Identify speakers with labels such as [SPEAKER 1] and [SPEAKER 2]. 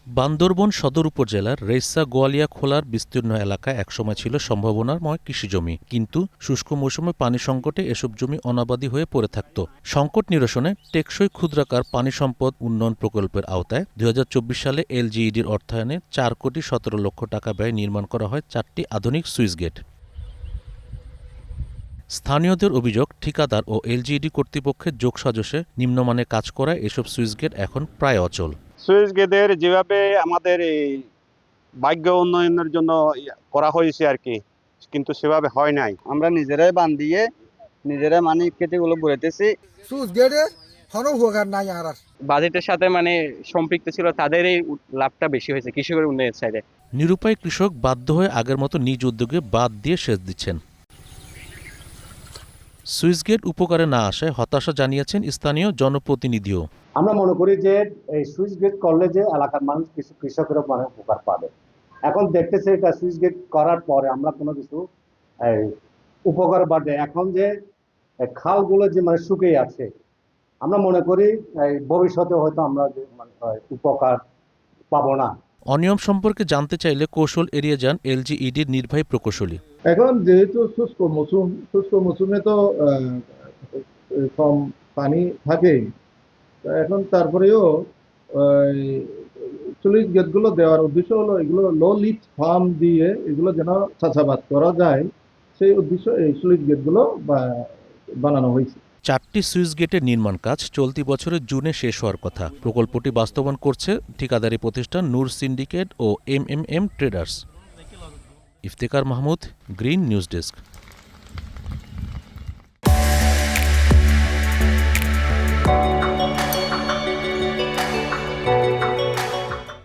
[SPEAKER 1] বান্দরবন সদর উপজেলার রেইসা গোয়ালিয়া খোলার বিস্তীর্ণ এলাকায় একসময় ছিল সম্ভাবনাময় কৃষিজমি, কিন্তু শুষ্ক মৌসুমে পানি সংকটে এসব জমি অনাবাদি হয়ে পড়ে থাকত। সংকট নিরসনে টেকসই ক্ষুদ্রাকার পানি সম্পদ উন্নয়ন প্রকল্পের আওতায় ২০২৪ সালে এলজিইডির অর্থায়নে ৪,১৭,০০,০০০ টাকা ব্যয়ে নির্মাণ করা হয় ৪টি আধুনিক সুইচ গেট। স্থানীয়দের অভিযোগ, ঠিকাদার ও এলজিইডি কর্তৃপক্ষের যোগসাজশে নিম্নমানের কাজ করায় এসব সুইচ গেট এখন প্রায় অচল।
[SPEAKER 2] সুইচ গেটের যেভাবে আমাদের এই ভাগ্য উন্নয়নের জন্য করা হয়েছে আর কি, কিন্তু সেভাবে হয় নাই।
[SPEAKER 3] আমরা নিজেরাই বান দিয়ে নিজেরাই কেটেগুলো ঘুরাইতেছি।
[SPEAKER 4] সুইচ গেটে কোনো উপকার নাই। আর
[SPEAKER 5] বাজেটের সাথে সম্পৃক্ত ছিল, তাদেরই লাভটা বেশি হয়েছে কৃষকের উন্নয়নের সাইডে।
[SPEAKER 1] নিরুপায় কৃষক বাধ্য হয়ে আগের মতো নিজ উদ্যোগে বাঁধ দিয়ে সেচ দিচ্ছেন। সুইচগেট উপকারে না আসায় হতাশা জানিয়েছেন স্থানীয় জনপ্রতিনিধিও।
[SPEAKER 6] আমরা মনে করি যে এই সুইচ গেট করলে যে এলাকার মানুষ কিছু কৃষকেরও উপকার পাবে। এখন দেখতেছে এটা সুইচ গেট করার পরে আমরা কোনো কিছু উপকার বাদে এখন যে খালগুলো যে শুকিয়ে আছে, আমরা মনে করি ভবিষ্যতে হয়তো আমরা উপকার পাবো না।
[SPEAKER 1] অনিয়ম সম্পর্কে জানতে চাইলে কৌশল এড়িয়ে যান এলজিইডির নির্বাহী প্রকৌশলী।
[SPEAKER 7] এখন যেহেতু শুষ্ক মৌসুমে তো কম পানি থাকে, এখন তারপরেও সুইচ গেটগুলো দেওয়ার উদ্দেশ্য হলো এগুলো লো লিফট ফার্ম দিয়ে এগুলো যেন চাষাবাদ করা যায়, সেই উদ্দেশ্য এই সুইচ গেটগুলো বানানো হয়েছে।
[SPEAKER 1] 4টি সুইচ গেটের নির্মাণ কাজ চলতি বছরের জুনে শেষ হওয়ার কথা। প্রকল্পটি বাস্তবায়ন করছে ঠিকাদারি প্রতিষ্ঠান নূর সিন্ডিকেট ও MMM traders. Iftekhar Mahmud, green news desk.